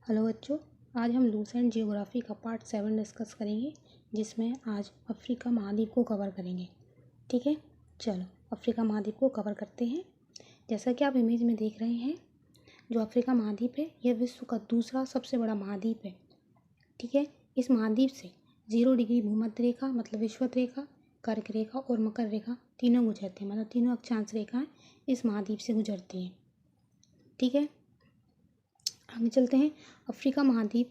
Hello बच्चों, आज हम लूसेंट जियोग्राफी का पार्ट 7 डिस्कस करेंगे, जिसमें आज अफ्रीका महाद्वीप को कवर करेंगे। ठीक है, चलो अफ्रीका महाद्वीप को कवर करते हैं। जैसा कि आप इमेज में देख रहे हैं, जो अफ्रीका महाद्वीप है यह विश्व का दूसरा सबसे बड़ा महाद्वीप है। ठीक है, इस महाद्वीप से 0 डिग्री भूमध्य रेखा मतलब विषुवत रेखा, कर्क रेखा और मकर रेखा तीनों गुजरते हैं, मतलब तीनों अक्षांश रेखाएं इस महाद्वीप से गुजरती हैं। ठीक है, आगे चलते हैं। अफ्रीका महाद्वीप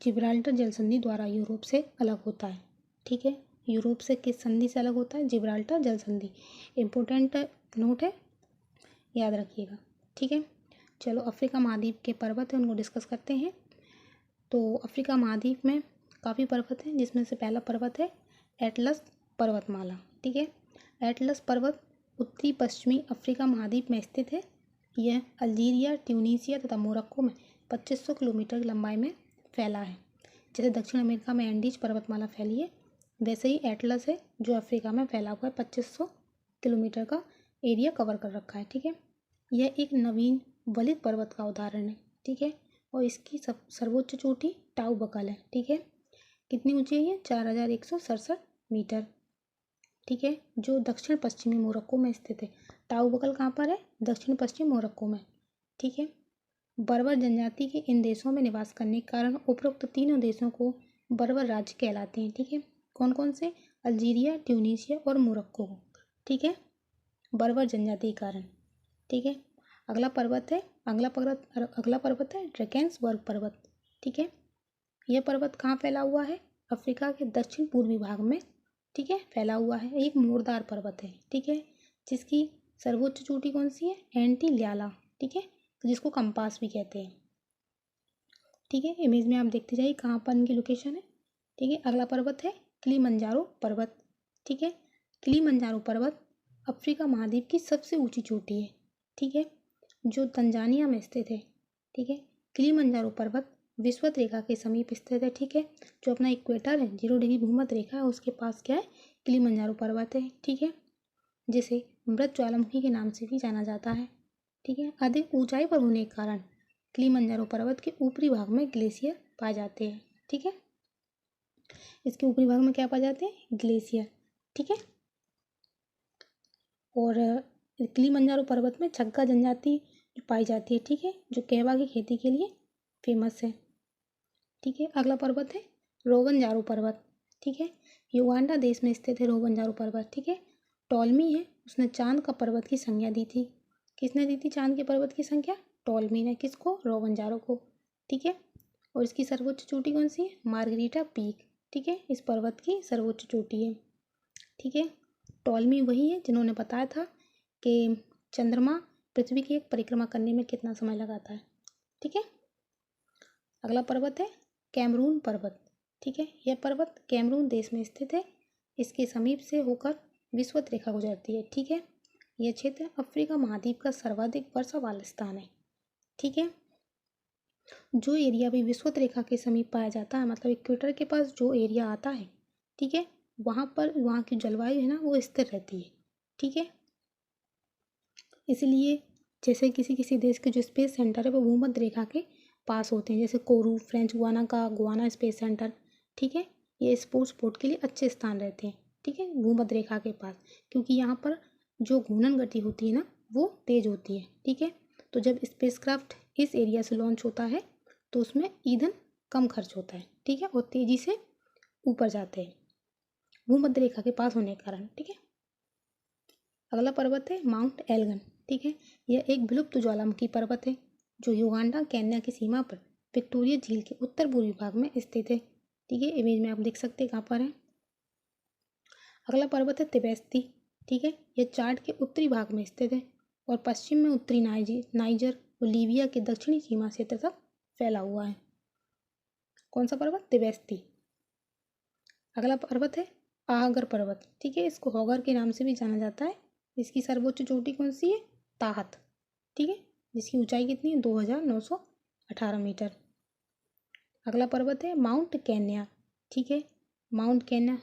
जिब्राल्टर जल संधि द्वारा यूरोप से अलग होता है। ठीक है, यूरोप से किस संधि से अलग होता है? जिब्राल्टर जल संधि। इम्पोर्टेंट नोट है, याद रखिएगा। ठीक है, चलो अफ्रीका महाद्वीप के पर्वत हैं उनको डिस्कस करते हैं। तो अफ्रीका महाद्वीप में काफ़ी पर्वत हैं, जिसमें से पहला पर्वत है एटलस पर्वतमाला। ठीक है, एटलस पर्वत उत्तरी पश्चिमी अफ्रीका महाद्वीप में स्थित है। यह अल्जीरिया, ट्यूनीसिया तथा मोरक्को में 2500 किलोमीटर की लंबाई में फैला है। जैसे दक्षिण अमेरिका में एंडीज पर्वतमाला फैली है, वैसे ही एटलस है जो अफ्रीका में फैला हुआ है, 2500 किलोमीटर का एरिया कवर कर रखा है। ठीक है, यह एक नवीन वलित पर्वत का उदाहरण है। ठीक है, और इसकी सर्वोच्च चोटी टाउ बकल है। ठीक है, कितनी ऊंची है ये? 4167 मीटर। ठीक है, जो दक्षिण पश्चिमी मोरक्को में स्थित है। टाउ बकल कहाँ पर है? दक्षिण पश्चिम मोरक्को में। ठीक है, बर्बर जनजाति के इन देशों में निवास करने के कारण उपरोक्त तीनों देशों को बर्बर राज्य कहलाते हैं। ठीक है, कौन कौन से? अल्जीरिया, ट्यूनीसिया और मोरक्को को। ठीक है, बर्बर जनजाति के कारण। ठीक है, अगला पर्वत है ड्रैकेंसबर्ग पर्वत। ठीक है, यह पर्वत कहाँ फैला हुआ है? अफ्रीका के दक्षिण पूर्वी भाग में। ठीक है, फैला हुआ है, एक मोरदार पर्वत है। ठीक है, जिसकी सर्वोच्च चोटी कौन सी है? एंटील्याला। ठीक है, तो जिसको कंपास भी कहते हैं। ठीक है, इमेज में आप देखते जाइए कहाँ पर इनकी लोकेशन है। ठीक है, अगला पर्वत है किलिमंजारो पर्वत। ठीक है, किलिमंजारो पर्वत अफ्रीका महाद्वीप की सबसे ऊंची चोटी है। ठीक है, जो तंजानिया में स्थित है। ठीक है, किलिमंजारो पर्वत विषुवत रेखा के समीप स्थित है। ठीक है, जो अपना इक्वेटर है, 0 डिग्री भूमध्य रेखा है, उसके पास क्या है? किलिमंजारो पर्वत है। ठीक है, जिसे मृत ज्वालामुखी के नाम से भी जाना जाता है। ठीक है, अधिक ऊंचाई पर होने के कारण किलिमंजारो पर्वत के ऊपरी भाग में ग्लेशियर पाए जाते हैं। ठीक है, इसके ऊपरी भाग में क्या पाए जाते हैं? ग्लेशियर। ठीक है, और किलिमंजारो पर्वत में छग्गा जनजाति पाई जाती है। ठीक है, जो कहवा की खेती के लिए फेमस है। ठीक है, अगला पर्वत है रोवंजारो पर्वत। ठीक है, युगांडा देश में स्थित है रोवंजारो पर्वत। ठीक है, टॉलमी है, उसने चांद का पर्वत की संज्ञा दी थी। किसने दी थी चांद के पर्वत की संख्या? टॉलमी ने। किसको? रोवंजारो को। ठीक है, और इसकी सर्वोच्च चोटी कौन सी है? Margherita peak. ठीक है, इस पर्वत की सर्वोच्च चोटी है। ठीक है, टॉलमी वही है जिन्होंने बताया था कि चंद्रमा पृथ्वी की एक परिक्रमा करने में कितना समय लगाता है। ठीक है, अगला पर्वत है कैमरून पर्वत। ठीक है, यह पर्वत कैमरून देश में स्थित है। इसके समीप से होकर विषुवत रेखा गुजरती है। ठीक है, यह क्षेत्र अफ्रीका महाद्वीप का सर्वाधिक वर्षा वाला स्थान है। ठीक है, जो एरिया भी विषुवत रेखा के समीप पाया जाता है, मतलब इक्वेटर के पास जो एरिया आता है, ठीक है, वहाँ की जलवायु है ना, वो स्थिर रहती है। ठीक है, इसलिए जैसे किसी किसी देश के जो स्पेस सेंटर है वो भूमध्य रेखा के पास होते हैं, जैसे कोरू फ्रेंच गुआना का गुआना स्पेस सेंटर। ठीक है, ये स्पोर्ट के लिए अच्छे स्थान रहते हैं। ठीक है, भूमध्य रेखा के पास, क्योंकि यहाँ पर जो घूर्णन गति होती है ना, वो तेज होती है। ठीक है, तो जब स्पेसक्राफ्ट इस एरिया से लॉन्च होता है तो उसमें ईंधन कम खर्च होता है। ठीक है, और तेजी से ऊपर जाते हैं भूमध्य रेखा के पास होने के कारण। ठीक है, अगला पर्वत है माउंट एल्गन। ठीक है, यह एक विलुप्त ज्वालामुखी पर्वत है जो युगांडा केन्या की सीमा पर विक्टोरिया झील के उत्तर पूर्वी भाग में स्थित है। ठीक है, इमेज में आप देख सकते हैं कहाँ पर है। अगला पर्वत है तिबेस्ती। ठीक है, यह चार्ट के उत्तरी भाग में स्थित है और पश्चिम में उत्तरी नाइजर और लीबिया के दक्षिणी सीमा क्षेत्र तक फैला हुआ है। कौन सा पर्वत? तिबेस्ती। अगला पर्वत है आहगर पर्वत। ठीक है, इसको हॉगर के नाम से भी जाना जाता है। इसकी सर्वोच्च चोटी कौन सी है? ताहत। ठीक है, जिसकी ऊंचाई कितनी है? 2918 मीटर। अगला पर्वत है माउंट केन्या। ठीक है, माउंट केन्या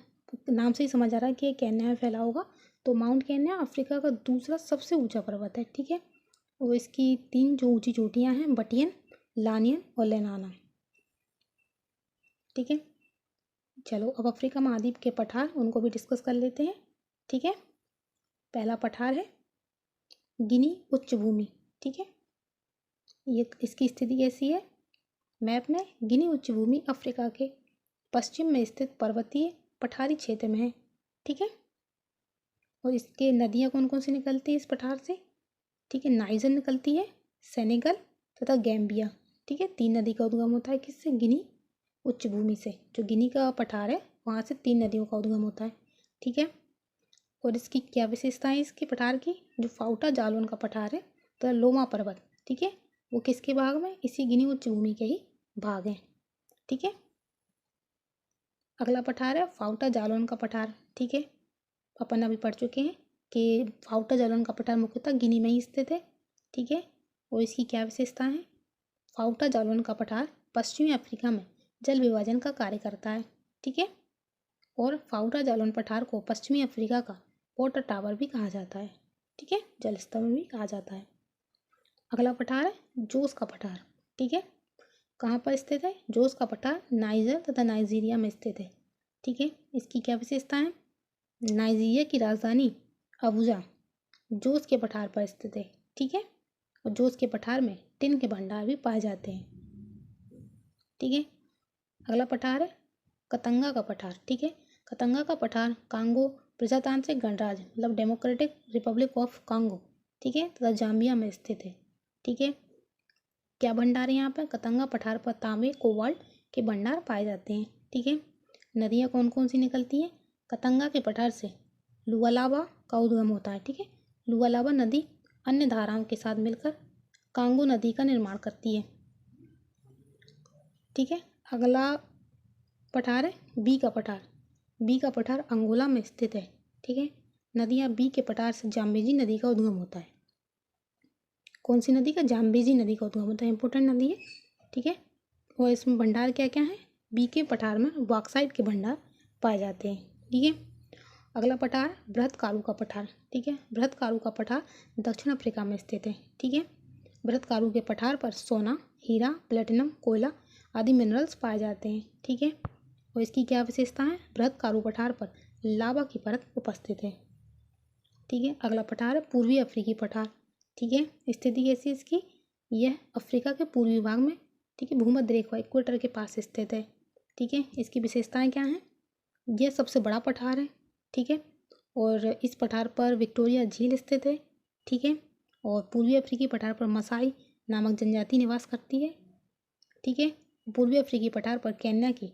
नाम से ही समझ आ रहा है कि केन्या में फैला होगा। तो माउंट केन्या अफ्रीका का दूसरा सबसे ऊंचा पर्वत है। ठीक है, और इसकी 3 जो ऊंची चोटियां हैं, बटियन, लानियन और लेनाना। ठीक है। चलो अब अफ्रीका महाद्वीप के पठार उनको भी डिस्कस कर लेते हैं। ठीक है, पहला पठार है गिनी उच्च भूमि। ठीक है, ये इसकी स्थिति कैसी है मैप में? गिनी उच्च भूमि अफ्रीका के पश्चिम में स्थित पर्वतीय पठारी क्षेत्र में है। ठीक है, और इसके नदियाँ कौन कौन सी निकलती हैं इस पठार से? ठीक है, नाइजर निकलती है, सेनेगल तथा गैम्बिया। ठीक है, 3 नदी का उद्गम होता है किससे? गिनी उच्च भूमि से। जो गिनी का पठार है वहाँ से 3 नदियों का उद्गम होता है। ठीक है, और इसकी क्या विशेषता है इसके पठार की? जो फाउटा जालोन का पठार है तो लोमा पर्वत, ठीक है, वो किसके भाग में? इसी गिनी उच्च भूमि के ही भाग हैं। ठीक है, अगला पठार है फाउटा जालोन का पठार। ठीक है, अपन अभी पढ़ चुके हैं कि फाउटा जालोन का पठार मुख्यतः गिनी में ही स्थित है। ठीक है, और इसकी क्या विशेषता है? फाउटा जालोन का पठार पश्चिमी अफ्रीका में जल विभाजन का कार्य करता है। ठीक है, और फाउटा जालोन पठार को पश्चिमी अफ्रीका का वाटर टावर भी कहा जाता है। ठीक है, जल स्तंभ भी कहा जाता है। अगला पठार है जोस का पठार। ठीक है, कहाँ पर स्थित है? जोस का पठार नाइजर तथा नाइजीरिया में स्थित है। ठीक है, इसकी क्या विशेषता है? नाइजीरिया की राजधानी अबुजा जोस के पठार पर स्थित है। ठीक है, और जोस के पठार में टिन के भंडार भी पाए जाते हैं। ठीक है, अगला पठार है कतंगा का पठार। ठीक है, कतंगा का पठार कांगो प्रजातांत्रिक गणराज्य मतलब डेमोक्रेटिक रिपब्लिक ऑफ कांगो, ठीक है, तथा जाम्बिया में स्थित है। ठीक है, क्या भंडार है यहाँ पर? कतंगा पठार पर तांबे कोबाल्ट के भंडार पाए जाते हैं। ठीक है, नदियाँ कौन कौन सी निकलती हैं? कतंगा के पठार से लुआलाबा का उद्गम होता है। ठीक है, लुआलाबा नदी अन्य धाराओं के साथ मिलकर कांगो नदी का निर्माण करती है। ठीक है, अगला पठार है बी का पठार। बी का पठार अंगोला में स्थित है। ठीक है, नदियाँ बी के पठार से जाम्बेजी नदी का उद्गम होता है। कौन सी नदी का? जाम्बेजी नदी का उद्गम होता है, इंपॉर्टेंट नदी है। ठीक है, और इसमें भंडार क्या क्या है? बी के पठार में बॉक्साइट के भंडार पाए जाते हैं। ठीक है, अगला पठार बृहत कारू का पठार। ठीक है, बृहत कारू का पठार दक्षिण अफ्रीका में स्थित है। ठीक है, बृहत कारू के पठार पर सोना, हीरा, प्लेटिनम, कोयला आदि मिनरल्स पाए जाते हैं। ठीक है, और इसकी क्या विशेषता है? बृहत कारू पठार पर लावा की परत उपस्थित है। ठीक है, अगला पठार है पूर्वी अफ्रीकी पठार। ठीक है, स्थिति कैसी है इसकी? यह अफ्रीका के पूर्वी भाग में, ठीक है, भूमध्य रेखा इक्वेटर के पास स्थित है। ठीक है, इसकी विशेषताएं क्या हैं? यह सबसे बड़ा पठार है। ठीक है, और इस पठार पर विक्टोरिया झील स्थित है। ठीक है, और पूर्वी अफ्रीकी पठार पर मसाई नामक जनजाति निवास करती है। ठीक है, पूर्वी अफ्रीकी पठार पर केन्या की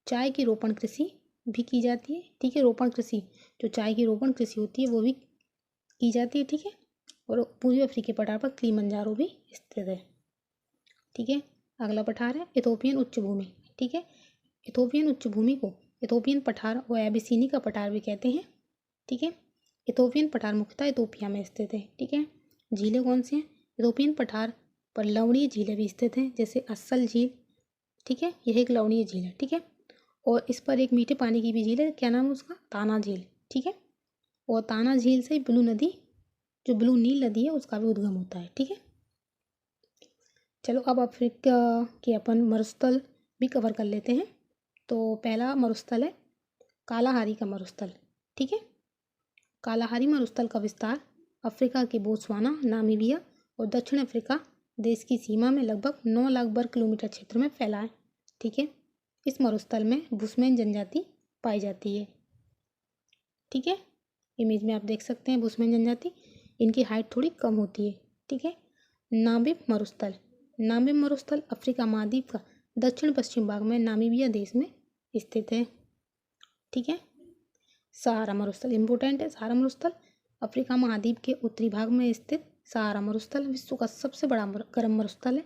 चाय की रोपण कृषि भी की जाती है। ठीक है, रोपण कृषि, जो चाय की रोपण कृषि होती है वो भी की जाती है। ठीक है, और पूर्वी अफ्रीकी पठार पर किलिमंजारो भी स्थित है। ठीक है, अगला पठार है इथोपियन उच्च भूमि। ठीक है, इथोपियन उच्च भूमि को इथोपियन पठार और एबिसिनी का पठार भी कहते हैं। ठीक है, इथोपियन पठार मुख्यतः इथोपिया में स्थित है। ठीक है, झीलें कौन सी हैं? इथोपियन पठार पर लवणीय झीलें भी स्थित हैं, जैसे अस्सल झील। ठीक है, यह एक लवणीय झील है। ठीक है, और इस पर एक मीठे पानी की भी झील है, क्या नाम है उसका? ताना झील। ठीक है, और ताना झील से ब्लू नदी, जो ब्लू नील नदी है, उसका भी उद्गम होता है। ठीक है, चलो अब अफ्रीका के अपन मरुस्थल भी कवर कर लेते हैं। तो पहला मरुस्थल है कालाहारी का मरुस्थल। ठीक है, कालाहारी मरुस्थल का विस्तार अफ्रीका के बोत्सवाना, नामीबिया और दक्षिण अफ्रीका देश की सीमा में लगभग 9 लाख वर्ग किलोमीटर क्षेत्र में फैला है। ठीक है, इस मरुस्थल में बुशमैन जनजाति पाई जाती है। ठीक है, इमेज में आप देख सकते हैं बुशमैन जनजाति, इनकी हाइट थोड़ी कम होती है। ठीक है, नामिब मरुस्थल। नामिब मरुस्थल अफ्रीका महाद्वीप का दक्षिण पश्चिम भाग में नामीबिया देश में स्थित है। ठीक है, सहारा मरुस्थल इंपॉर्टेंट है। सहारा मरुस्थल अफ्रीका महाद्वीप के उत्तरी भाग में स्थित सहारा मरुस्थल विश्व का सबसे बड़ा गर्म मरुस्थल है,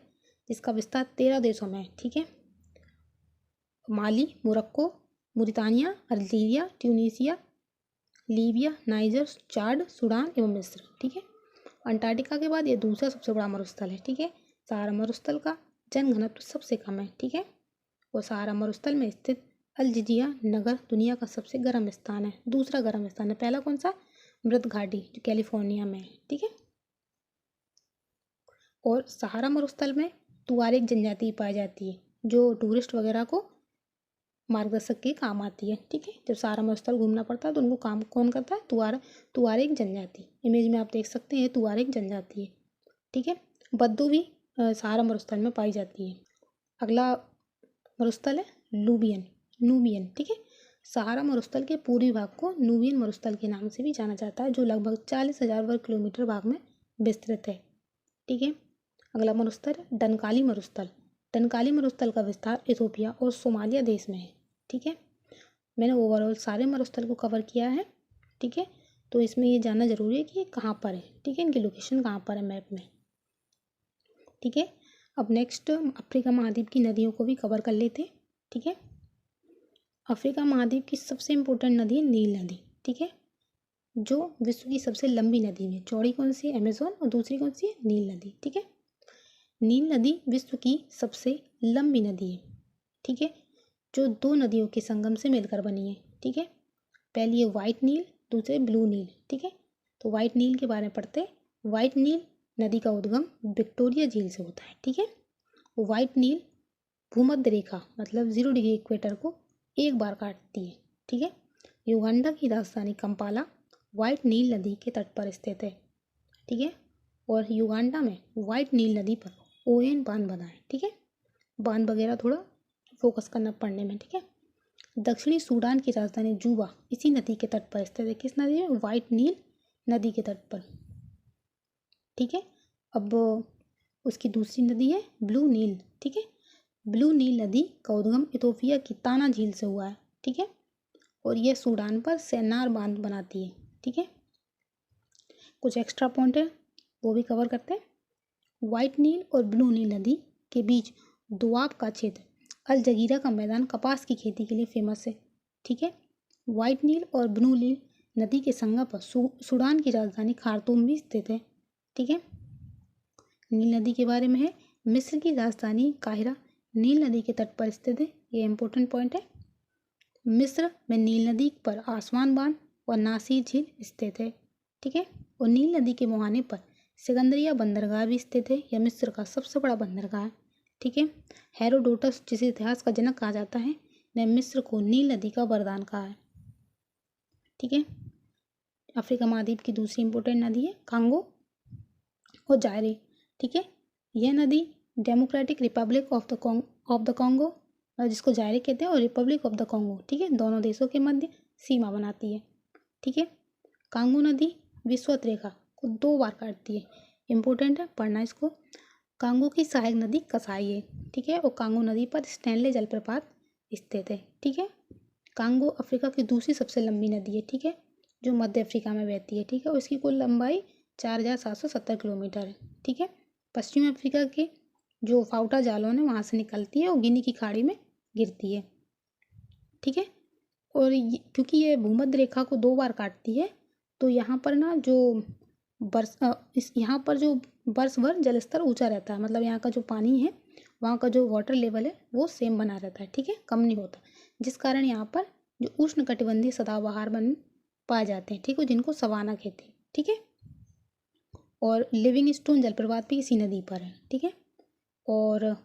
जिसका विस्तार 13 देशों में है। ठीक है, Mali, Morocco, Mauritania, Algeria, Tunisia, Libya, Niger, Chad, Sudan एवं मिस्र। ठीक है, अंटार्कटिका के बाद ये दूसरा सबसे बड़ा मरुस्थल है। ठीक है, सहारा मरुस्थल का जनघनत्व सबसे कम है। ठीक है, और सहारा मरुस्थल में स्थित अल जिजिया नगर दुनिया का सबसे गर्म स्थान है, दूसरा गर्म स्थान है। पहला कौन सा? मृत घाटी, जो कैलिफोर्निया में है। ठीक है, और सहारा मरुस्थल में तुआरेग जनजाति पाई जाती है, जो टूरिस्ट वगैरह को मार्गदर्शक के काम आती है। ठीक है, जब सहारा मरुस्थल घूमना पड़ता है तो उनको काम कौन करता है? तुआरेग जनजाति। इमेज में आप देख सकते हैं तुआरेग जनजाति है। ठीक है, बद्दू भी सहारा मरुस्थल में पाई जाती है। अगला मरुस्थल है नूबियन। ठीक है, सहारा मरुस्थल के पूर्वी भाग को नूबियन मरुस्थल के नाम से भी जाना जाता है, जो लगभग 40,000 वर्ग किलोमीटर भाग में विस्तृत है। ठीक है, अगला मरुस्थल है डनकाली मरुस्थल। डनकाली मरुस्थल का विस्तार इथोपिया और सोमालिया देश में है। ठीक है, मैंने ओवरऑल सारे मरुस्थल को कवर किया है। ठीक है, तो इसमें ये जानना जरूरी है कि ये कहाँ पर है। ठीक है, इनकी लोकेशन कहाँ पर है मैप में। ठीक है, अब नेक्स्ट अफ्रीका महाद्वीप की नदियों को भी कवर कर लेते हैं। ठीक है, अफ्रीका महाद्वीप की सबसे इम्पोर्टेंट नदी है नील नदी। ठीक है, जो विश्व की सबसे लंबी नदी है। चौड़ी कौन सी है? अमेजोन। और दूसरी कौन सी है? नील नदी। ठीक है, नील नदी विश्व की सबसे लंबी नदी है। ठीक है, जो दो नदियों के संगम से मिलकर बनी है। ठीक है, पहली है वाइट नील, दूसरे ब्लू नील। ठीक है, तो वाइट नील के बारे में पढ़ते हैं। वाइट नील नदी का उद्गम विक्टोरिया झील से होता है। ठीक है, वाइट नील भूमध्य रेखा मतलब 0 डिग्री इक्वेटर को एक बार काटती है। ठीक है, युगांडा की राजधानी कंपाला वाइट नील नदी के तट पर स्थित है। ठीक है, और युगांडा में वाइट नील नदी पर ओएन बांध बना है। ठीक है, बांध वगैरह थोड़ा फोकस करना पढ़ने में। ठीक है, दक्षिणी सूडान की राजधानी जूबा इसी नदी के तट पर स्थित है। किस नदी में? वाइट नील नदी के तट पर। ठीक है, अब उसकी दूसरी नदी है ब्लू नील। ठीक है, ब्लू नील नदी का उद्गम इथोपिया की ताना झील से हुआ है। ठीक है, और यह सूडान पर सेनार बांध बनाती है। ठीक है, कुछ एक्स्ट्रा पॉइंट है वो भी कवर करते हैं। वाइट नील और ब्लू नील नदी के बीच दोआब का क्षेत्र अल जगीरा का मैदान कपास की खेती के लिए फेमस है। ठीक है, वाइट नील और ब्लू नील नदी के संगम पर सूडान की राजधानी खार्तूम भी स्थित है। ठीक है, नील नदी के बारे में है। मिस्र की राजधानी काहिरा नील नदी के तट पर स्थित है। ये इंपॉर्टेंट पॉइंट है। मिस्र में नील नदी पर आसवान बांध और नासिर झील स्थित है। ठीक है, और नील नदी के मुहाने पर सिकंदरिया बंदरगाह भी स्थित है। यह मिस्र का सबसे बड़ा बंदरगाह है। ठीक है, हेरोडोटस जिसे इतिहास का जनक कहा जाता है ने मिस्र को नील नदी का वरदान कहा है। ठीक है, अफ्रीका महाद्वीप की दूसरी इंपॉर्टेंट नदी है कांगो और जायरे। ठीक है, यह नदी democratic Republic of the Congo जिसको जायरे कहते हैं और रिपब्लिक ऑफ द कॉन्गो, ठीक है, दोनों देशों के मध्य सीमा बनाती है। ठीक है, कांगो नदी विषुवत रेखा को 2 बार काटती है। इंपॉर्टेंट है पढ़ना इसको। कांगो की सहायक नदी कसाई है। ठीक है, और कांगो नदी पर स्टैनले जलप्रपात स्थित है। ठीक है, कांगो अफ्रीका की दूसरी सबसे लंबी नदी है। ठीक है, जो मध्य अफ्रीका में बहती है। ठीक है, उसकी कुल लंबाई 4,770 किलोमीटर है। ठीक है, पश्चिम अफ्रीका के जो फाउटा जालोन है वहाँ से निकलती है और गिनी की खाड़ी में गिरती है। ठीक है, और क्योंकि ये भूमध्य रेखा को 2 बार काटती है तो यहाँ पर ना जो यहाँ पर जो वर्ष भर जल स्तर ऊंचा रहता है। मतलब यहाँ का जो पानी है वहाँ का जो वाटर लेवल है वो सेम बना रहता है। ठीक है, कम नहीं होता, जिस कारण यहाँ पर जो उष्णकटिबंधीय सदाबहार वन पाए जाते हैं। ठीक है, जिनको सवाना कहते हैं। ठीक है, और लिविंगस्टोन जलप्रपात भी इसी नदी पर है। ठीक है, और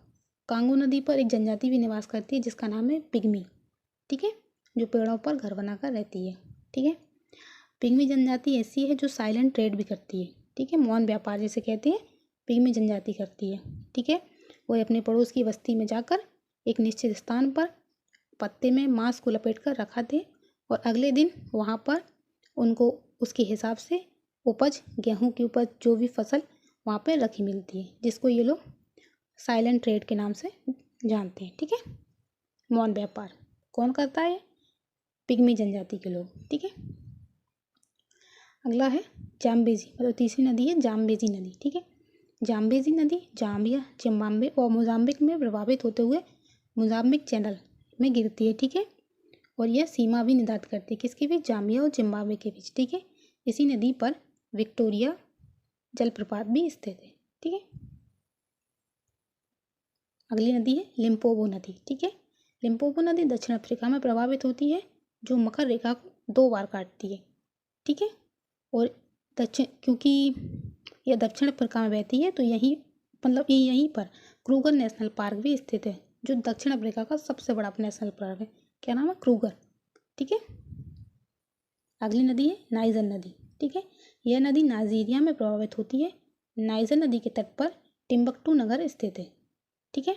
कांगो नदी पर एक जनजाति भी निवास करती है जिसका नाम है पिग्मी। ठीक है, जो पेड़ों पर घर बनाकर रहती है। ठीक है, पिग्मी जनजाति ऐसी है जो साइलेंट ट्रेड भी करती है। ठीक है, मौन व्यापार जिसे कहते हैं पिग्मी जनजाति करती है। ठीक है, वो अपने पड़ोस की बस्ती में जाकर एक निश्चित स्थान पर पत्ते में मांस को लपेट कर रखा थे और अगले दिन वहाँ पर उनको उसके हिसाब से उपज, गेहूँ की उपज, जो भी फसल वहाँ पर रखी मिलती है, जिसको ये लोग साइलेंट ट्रेड के नाम से जानते हैं। ठीक है, मौन व्यापार कौन करता है? पिग्मी जनजाति के लोग। ठीक है, अगला है जाम्बेजी, मतलब तीसरी नदी है जाम्बेजी नदी। ठीक है, जाम्बेजी नदी जाम्बिया, जिम्बाब्वे और मोजाम्बिक में प्रभावित होते हुए मोजाम्बिक चैनल में गिरती है। ठीक है, और यह सीमा भी निर्धारित करती है किसके बीच? जाम्बिया और जिम्बाब्वे के बीच। ठीक है, इसी नदी पर विक्टोरिया जलप्रपात भी स्थित है। ठीक है, अगली नदी है लिम्पोपो नदी। ठीक है, लिम्पोपो नदी दक्षिण अफ्रीका में प्रभावित होती है जो मकर रेखा को 2 बार काटती है। ठीक है, और क्योंकि यह दक्षिण अफ्रीका में बहती है तो यहीं पर क्रूगर नेशनल पार्क भी स्थित है जो दक्षिण अफ्रीका का सबसे बड़ा नेशनल पार्क है। क्या नाम है, क्रूगर। ठीक है, अगली नदी है नाइजर नदी। ठीक है, यह नदी नाइजीरिया में प्रभावित होती है। नाइजर नदी के तट पर टिम्बकटू नगर स्थित है। ठीक है,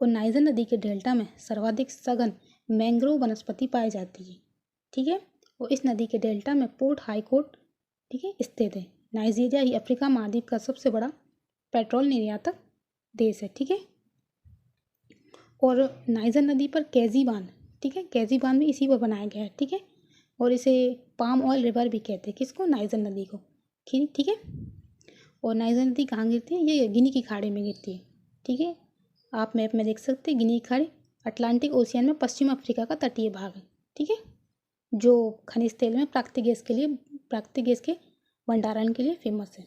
और नाइजर नदी के डेल्टा में सर्वाधिक सघन मैंग्रोव वनस्पति पाई जाती है। ठीक है, और इस नदी के डेल्टा में पोर्ट हाईकोर्ट, ठीक है, स्थित है। नाइजीरिया ही अफ्रीका महाद्वीप का सबसे बड़ा पेट्रोल निर्यातक देश है। ठीक है, और नाइजर नदी पर कैजी बांध, ठीक है, कैजी बांध भी इसी पर बनाया गया है। ठीक है, और इसे पाम ऑयल रिवर भी कहते हैं, किसको, नाइजर नदी को। ठीक है, और नाइजर नदी कहाँ गिरती है, ये गिनी की खाड़ी में गिरती है। ठीक है, आप मैप में देख सकते हैं गिनी की खाड़ी अटलांटिक ओशियन में पश्चिम अफ्रीका का तटीय भाग है। ठीक है, जो खनिज तेल में प्राकृतिक गैस के भंडारण के लिए फेमस है।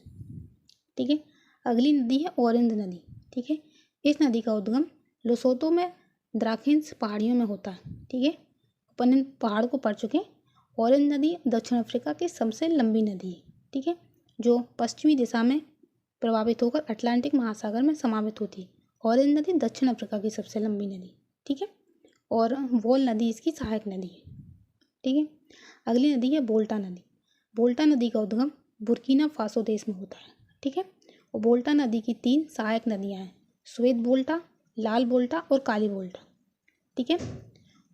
ठीक है, अगली नदी है ऑरेंज नदी। ठीक है, इस नदी का उद्गम लोसोतो में द्राखिंस पहाड़ियों में होता है। ठीक है, अपन इन पहाड़ को पढ़ चुके हैं। ऑरेंज नदी दक्षिण अफ्रीका की सबसे लंबी नदी है। ठीक है, जो पश्चिमी दिशा में प्रभावित होकर अटलांटिक महासागर में समावित होती है। ऑरेंज नदी दक्षिण अफ्रीका की सबसे लंबी नदी। ठीक है, और वोल नदी इसकी सहायक नदी है। ठीक है, अगली नदी है बोल्टा नदी। बोल्टा नदी का उद्गम बुर्किना फासो देश में होता है। ठीक है, और बोल्टा नदी की 3 सहायक नदियाँ हैं, श्वेत बोल्टा, लाल बोल्टा और काली बोल्टा। ठीक है,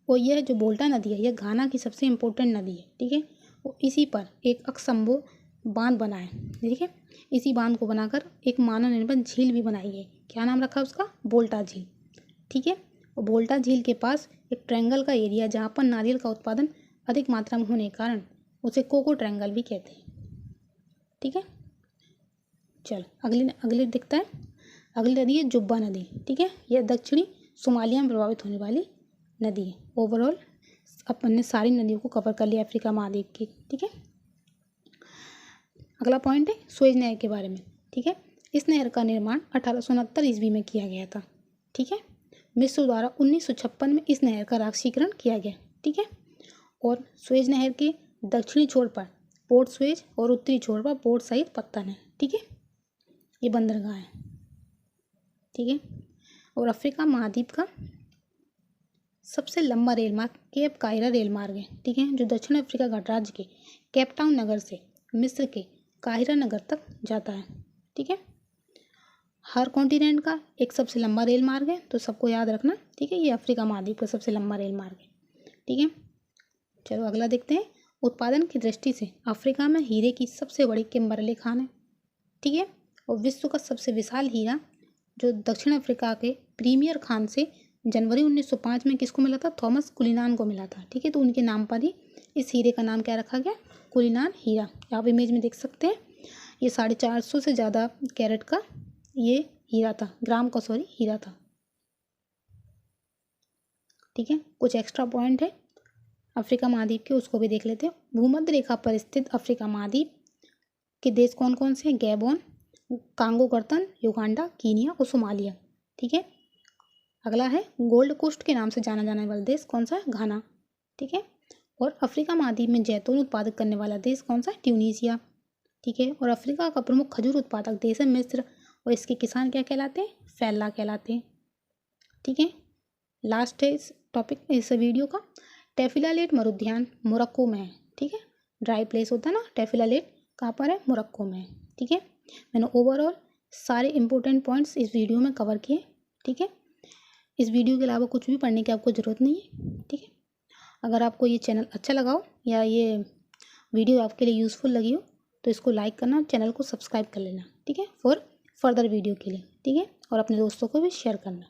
और यह जो बोल्टा नदी है यह घाना की सबसे इम्पोर्टेंट नदी है। ठीक है, और इसी पर एक अक्सम्बो बांध बना है। ठीक है, इसी बांध को बनाकर एक मानव निर्मित झील भी बनाई है। क्या नाम रखा उसका, बोल्टा झील। ठीक है, और बोल्टा झील के पास एक ट्रायंगल का एरिया जहाँ पर नारियल का उत्पादन अधिक मात्रा में होने के कारण उसे कोको ट्रायंगल भी कहते हैं। ठीक है, चलो अगली दिखता है। अगली नदी है जुब्बा नदी। ठीक है, यह दक्षिणी सोमालिया में प्रभावित होने वाली नदी है। ओवरऑल अपन ने सारी नदियों को कवर कर लिया अफ्रीका महाद्वीप की। ठीक है, अगला पॉइंट है सुएज नहर के बारे में। ठीक है, इस नहर का निर्माण 1869 ईस्वी में किया गया था। ठीक है, मिस्र द्वारा 1956 में इस नहर का राष्ट्रीयकरण किया गया। ठीक है, और सुएज नहर के दक्षिणी छोर पर पोर्ट सुएज और उत्तरी छोर पर पोर्ट सईद पत्तन है। ठीक है, ये बंदरगाह है। ठीक है, और अफ्रीका महाद्वीप का सबसे लंबा रेल मार्ग केप कायरा रेल मार्ग है। ठीक है, जो दक्षिण अफ्रीका गणराज्य के केप टाउन नगर से मिस्र के काहिरा नगर तक जाता है। ठीक है, हर कॉन्टिनेंट का एक सबसे लंबा रेल मार्ग है, तो सबको याद रखना। ठीक है, ये अफ्रीका महाद्वीप का सबसे लंबा रेल मार्ग है। ठीक है, चलो अगला देखते हैं। उत्पादन की दृष्टि से अफ्रीका में हीरे की सबसे बड़ी किम्बरले खान है। ठीक है, और विश्व का सबसे विशाल हीरा जो दक्षिण अफ्रीका के प्रीमियर खान से जनवरी 1905 में किसको मिला था, थॉमस कुलिनान को मिला था। ठीक है, तो उनके नाम पर ही इस हीरे का नाम क्या रखा गया, कुलिनान हीरा। आप इमेज में देख सकते हैं, ये 450 से ज़्यादा कैरेट का ये हीरा था, ग्राम का सॉरी हीरा था। ठीक है, कुछ एक्स्ट्रा पॉइंट है अफ्रीका महाद्वीप के, उसको भी देख लेते हैं। भूमध्य रेखा पर स्थित अफ्रीका महाद्वीप के देश कौन कौन से हैं, गैबोन, कांगो कर्तन, युगांडा, कीनिया और सोमालिया। ठीक है, अगला है गोल्ड कोस्ट के नाम से जाना जाने वाला देश कौन सा है, घाना। ठीक है, और अफ्रीका महाद्वीप में जैतून उत्पादक करने वाला देश कौन सा है, ट्यूनीसिया। ठीक है, और अफ्रीका का प्रमुख खजूर उत्पादक देश है मिस्र, और इसके किसान क्या कहलाते हैं, फैला कहलाते हैं। ठीक है, लास्ट है इस टॉपिक इस वीडियो का, टेफिलालेट मरुद्यान मोरक्को में है। ठीक है, ड्राई प्लेस होता है ना, टेफिलालेट कहाँ पर है, मोरक्को में है। ठीक है, मैंने ओवरऑल सारे इंपॉर्टेंट पॉइंट्स इस वीडियो में कवर किए। ठीक है, इस वीडियो के अलावा कुछ भी पढ़ने की आपको ज़रूरत नहीं है। ठीक है, अगर आपको ये चैनल अच्छा लगा हो या ये वीडियो आपके लिए यूज़फुल लगी हो तो इसको लाइक करना, चैनल को सब्सक्राइब कर लेना। ठीक है, फॉर फर्दर वीडियो के लिए। ठीक है, और अपने दोस्तों को भी शेयर करना।